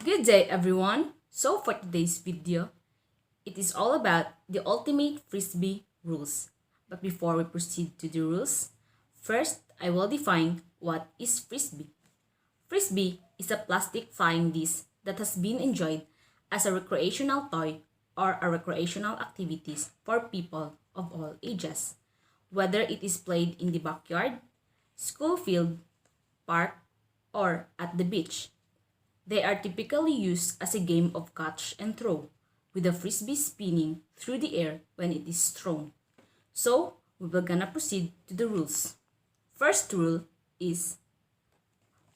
Good day everyone! So for today's video, it is all about the ultimate frisbee rules. But before we proceed to the rules, first I will define what is frisbee. Frisbee is a plastic flying disc that has been enjoyed as a recreational toy or a recreational activities for people of all ages, whether it is played in the backyard, school field, park, or at the beach. They are typically used as a game of catch and throw, with the frisbee spinning through the air when it is thrown. So, we will gonna proceed to the rules. First rule is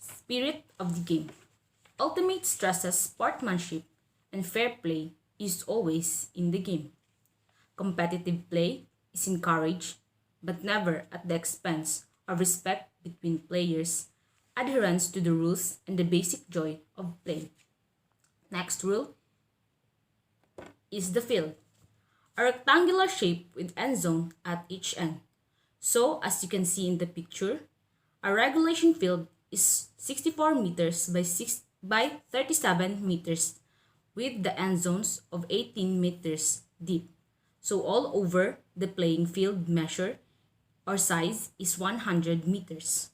spirit of the game. Ultimate stresses sportsmanship and fair play is always in the game. Competitive play is encouraged, but never at the expense of respect between players, adherence to the rules, and the basic joy of play. Next rule is the field. A rectangular shape with end zone at each end. So, as you can see in the picture, a regulation field is 64 meters by 37 meters with the end zones of 18 meters deep. So, all over the playing field measure or size is 100 meters.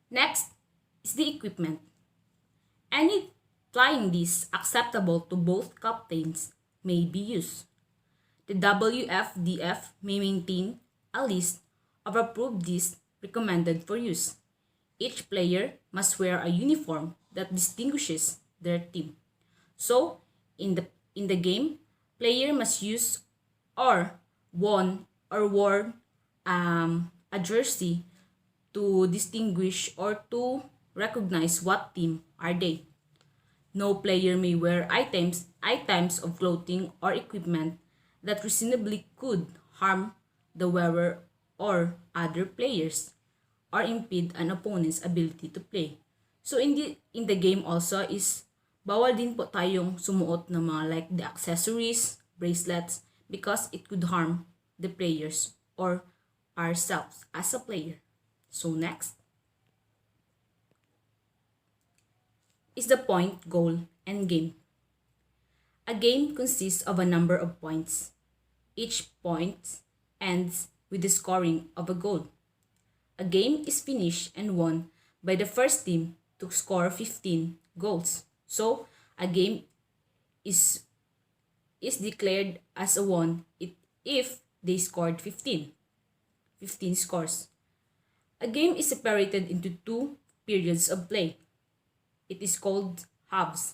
Next is the equipment. Any flying disc acceptable to both captains may be used. The WFDF may maintain a list of approved discs recommended for use. Each player must wear a uniform that distinguishes their team. So, in the game, player must use or wore a jersey to distinguish or to recognize what team are they. No player may wear items of clothing or equipment that reasonably could harm the wearer or other players or impede an opponent's ability to play. So in the game also is bawal din po tayong sumuot ng mga like the accessories, bracelets, because it could harm the players or ourselves as a player. So next is the point, goal, and game. A game consists of a number of points. Each point ends with the scoring of a goal. A game is finished and won by the first team to score 15 goals. So a game is declared as a won if they scored 15 scores. A game is separated into two periods of play. It is called halves.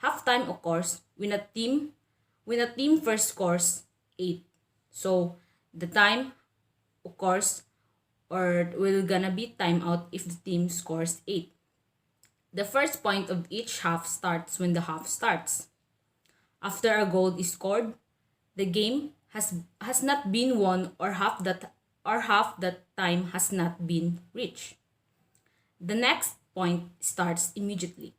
Halftime occurs when a team first scores 8. So the time occurs or will gonna be timeout if the team scores 8. The first point of each half starts when the half starts. After a goal is scored, the game has not been won or half that time has not been reached. The next point starts immediately.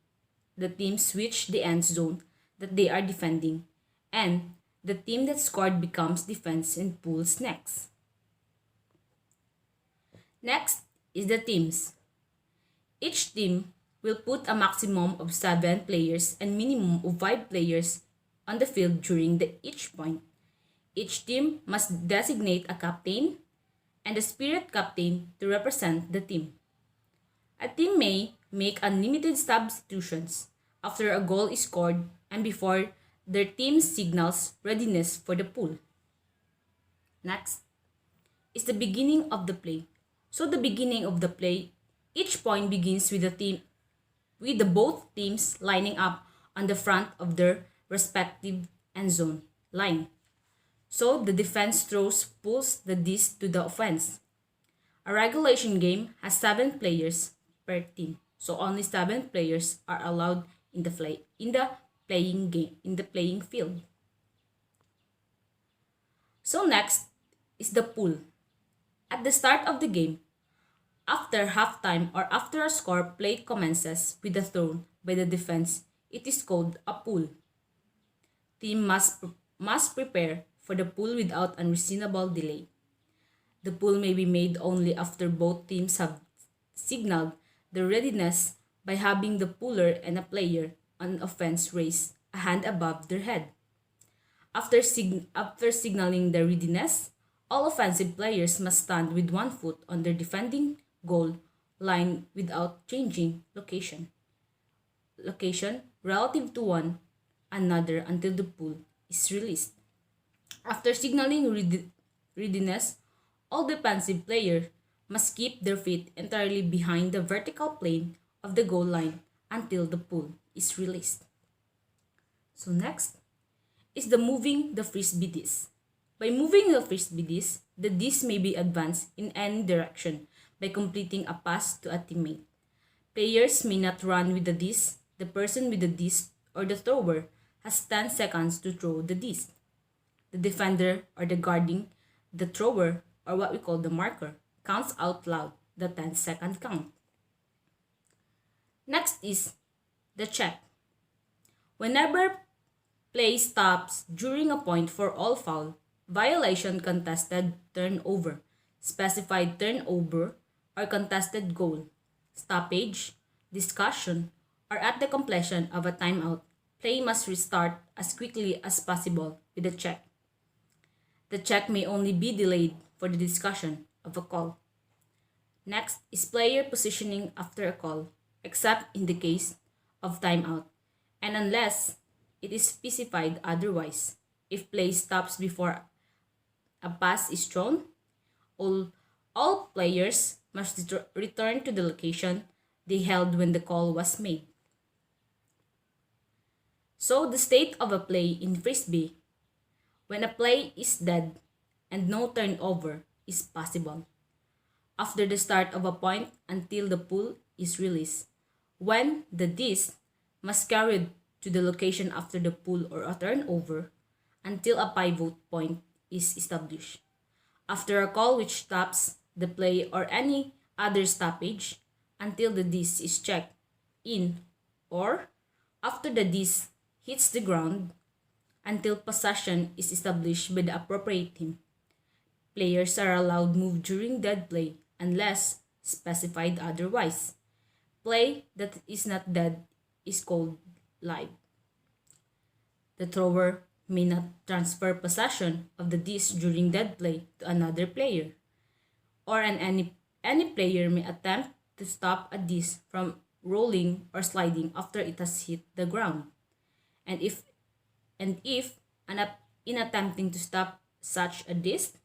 The team switch the end zone that they are defending, and the team that scored becomes defense and pulls next. Next is the teams. Each team will put a maximum of 7 players and minimum of 5 players on the field during each point. Each team must designate a captain and a spirit captain to represent the team. A team may make unlimited substitutions after a goal is scored and before their team signals readiness for the pool. Next is the beginning of the play. So the beginning of the play, each point begins with the both teams lining up on the front of their respective end zone line. So the defense pulls the disc to the offense. A regulation game has 7 players per team. So only 7 players are allowed in the playing field. So next is the pool. At the start of the game, after halftime or after a score, play commences with a throw by the defense. It is called a pool. Team must prepare for the pool without unreasonable delay. The pool may be made only after both teams have signaled their readiness by having the puller and a player on offense raise a hand above their head. After signaling their readiness, all offensive players must stand with one foot on their defending goal line without changing location relative to one another until the pull is released. After signaling readiness, all defensive players must keep their feet entirely behind the vertical plane of the goal line until the pull is released. So next is the moving the frisbee disc. By moving the frisbee disc, the disc may be advanced in any direction by completing a pass to a teammate. Players may not run with the disc. The person with the disc or the thrower has 10 seconds to throw the disc. The defender or the guarding the thrower, or what we call the marker, counts out loud the 10-second count. Next is the check. Whenever play stops during a point for all foul, violation, contested turnover, specified turnover, or contested goal, stoppage, discussion, or at the completion of a timeout, play must restart as quickly as possible with a check. The check may only be delayed for the discussion of a call. Next is player positioning after a call, except in the case of timeout, and unless it is specified otherwise. If play stops before a pass is thrown, all players must return to the location they held when the call was made. So the state of a play in Frisbee: when a play is dead and no turnover is possible. After the start of a point until the pull is released. When the disc must carried to the location after the pull or a turnover until a pivot point is established. After a call which stops the play or any other stoppage until the disc is checked in, or after the disc hits the ground until possession is established by the appropriate team. Players are allowed move during dead play unless specified otherwise. Play that is not dead is called live. The thrower may not transfer possession of the disc during dead play to another player, or any player may attempt to stop a disc from rolling or sliding after it has hit the ground. And if in attempting to stop such a disc,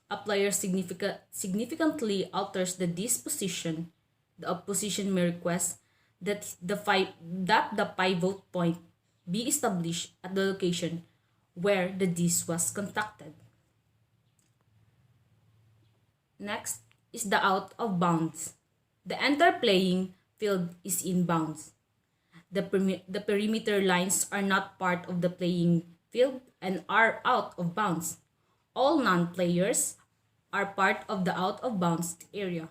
a player significantly alters the disc position, the opposition may request that the pivot point be established at the location where the disc was contacted. Next is the out of bounds. The entire playing field is in bounds. The perimeter lines are not part of the playing field and are out of bounds. All non-players are part of the out of bounds area.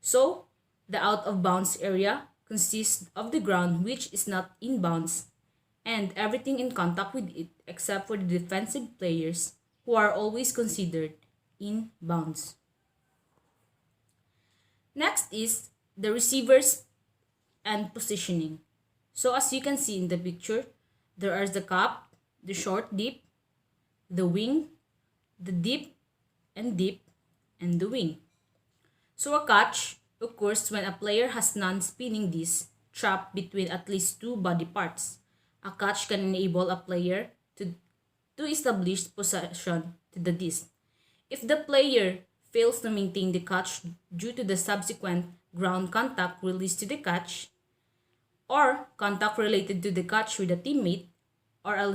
So, the out of bounds area consists of the ground which is not in bounds and everything in contact with it except for the defensive players who are always considered in bounds. Next is the receivers and positioning. So as you can see in the picture, there are the cup, the short dip, the wing, the dip, and the wing. So a catch occurs when a player has non-spinning disc trapped between at least two body parts. A catch can enable a player to establish possession to the disc. If the player fails to maintain the catch due to the subsequent ground contact released to the catch, or contact related to the catch with a teammate, or a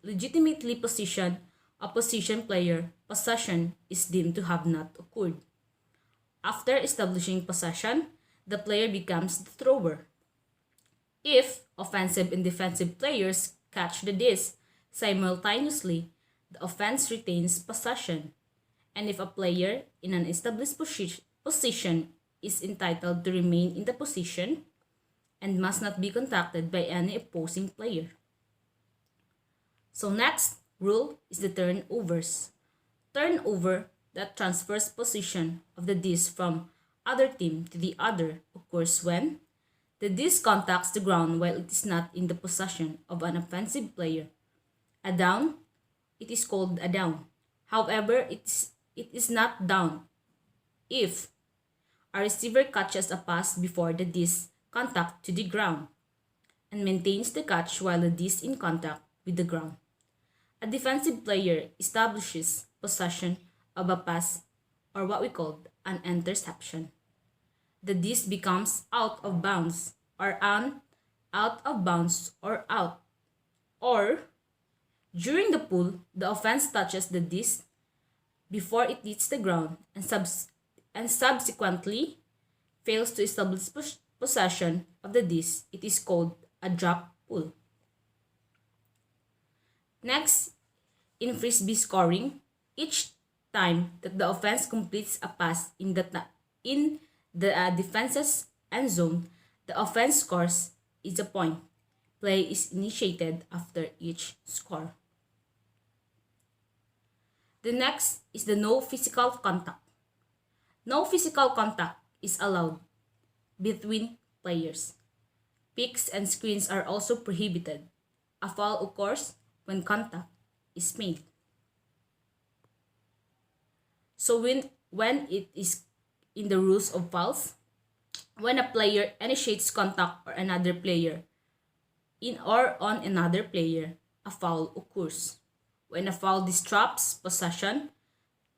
legitimately positioned opposition player, possession is deemed to have not occurred. After establishing possession, the player becomes the thrower. If offensive and defensive players catch the disc simultaneously, the offense retains possession. And if a player in an established position is entitled to remain in the position and must not be contacted by any opposing player. So next rule is the turnovers. Turnover that transfers position of the disc from other team to the other occurs when the disc contacts the ground while it is not in the possession of an offensive player. A down, it is called a down. However, it is not down if a receiver catches a pass before the disc contact to the ground and maintains the catch while the disc in contact with the ground. A defensive player establishes possession of a pass, or what we call an interception. The disc becomes out of bounds or out of bounds or out. Or during the pull, the offense touches the disc before it hits the ground and subsequently fails to establish possession of the disc. It is called a drop pull. Next, in frisbee scoring, each time that the offense completes a pass in the defense's end zone, the offense scores is a point. Play is initiated after each score. The next is the no physical contact. No physical contact is allowed between players. Picks and screens are also prohibited. A foul occurs when contact is made. So when it is in the rules of fouls, when a player initiates contact or another player in or on another player, a foul occurs. When a foul disrupts possession,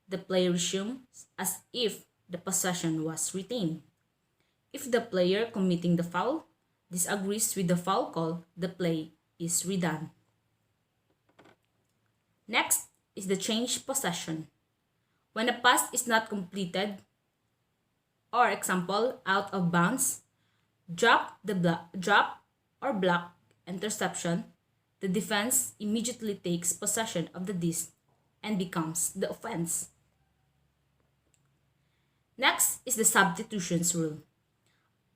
the play resumes as if the possession was retained. If the player committing the foul disagrees with the foul call, the play is redone. Next is the change possession. When a pass is not completed, or example, out of bounds, drop or block interception, the defense immediately takes possession of the disc and becomes the offense. Next is the substitutions rule.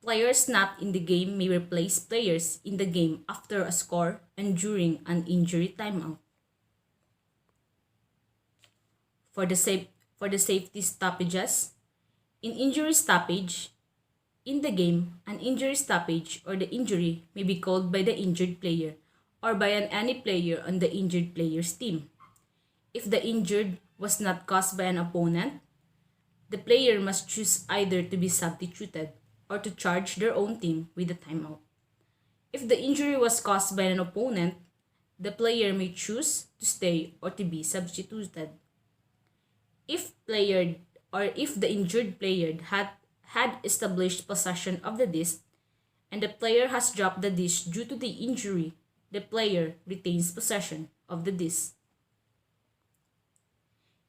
Players not in the game may replace players in the game after a score and during an injury timeout. For the safety stoppages, in injury stoppage, in the game, an injury stoppage or the injury may be called by the injured player or by any player on the injured player's team. If the injured was not caused by an opponent, the player must choose either to be substituted or to charge their own team with a timeout. If the injury was caused by an opponent, the player may choose to stay or to be substituted. If the injured player had established possession of the disc and the player has dropped the disc due to the injury, the player retains possession of the disc.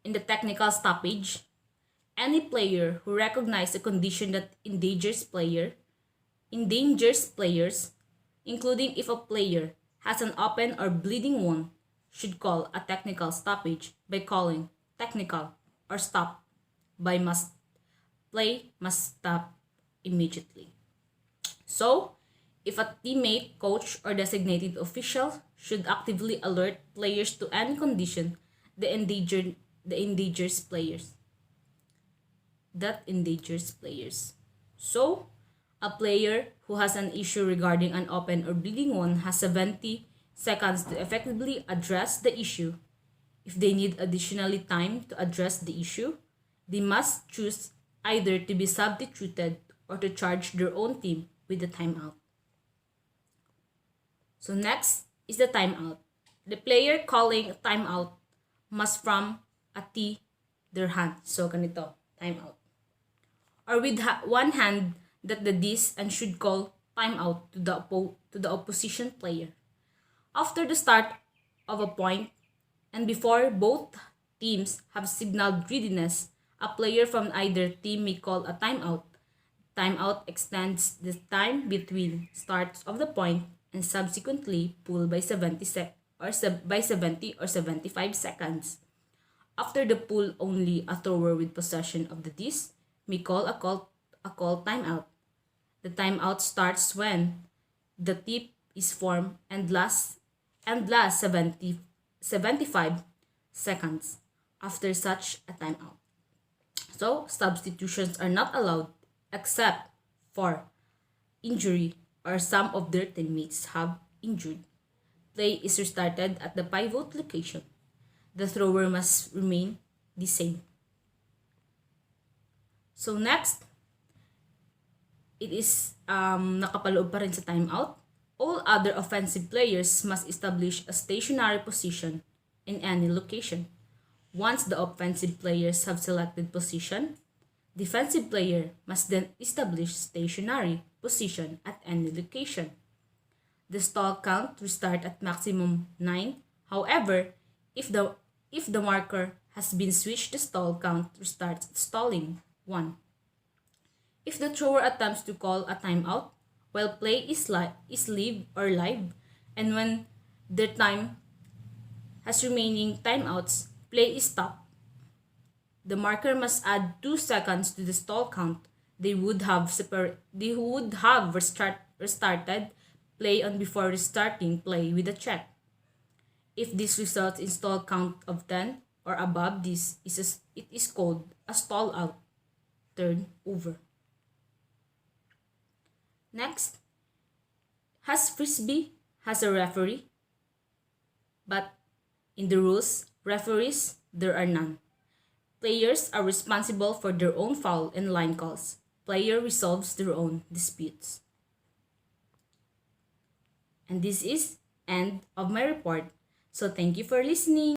In the technical stoppage, any player who recognizes a condition that endangers players, including if a player has an open or bleeding wound, should call a technical stoppage by calling technical or stop by play must stop immediately. So, if a teammate, coach, or designated official should actively alert players to any condition that endangers players. So, a player who has an issue regarding an open or bleeding wound has 70 seconds to effectively address the issue. If they need additionally time to address the issue, they must choose either to be substituted or to charge their own team with the timeout. So next is the timeout. The player calling a timeout must from their hand. So ganito, timeout. Or with one hand that the disc and should call timeout to the opposition player. After the start of a point and before both teams have signaled readiness, a player from either team may call a timeout. Timeout extends the time between starts of the point and subsequently pull by 70 or 75 seconds. After the pull, only a thrower with possession of the disc may call a call timeout. The timeout starts when the tip is formed and lasts 75 seconds after such a timeout. So, substitutions are not allowed except for injury or some of their teammates have injured. Play is restarted at the pivot location. The thrower must remain the same. So next, it is nakapaloob pa rin sa timeout. All other offensive players must establish a stationary position in any location. Once the offensive players have selected position, defensive player must then establish stationary position at any location. The stall count will start at maximum 9. However, if the marker has been switched, the stall count restarts at stalling 1. If the thrower attempts to call a timeout while play is live, and when their time has remaining timeouts, play is stopped. The marker must add 2 seconds to the stall count. They would have restarted play on before restarting play with a check. If this results in stall count of 10 or above, it is called a stall out turnover. Next, FRISBEE has a referee, but in the rules, referees, there are none. Players are responsible for their own foul and line calls. Player resolves their own disputes. And this is end of my report. So thank you for listening.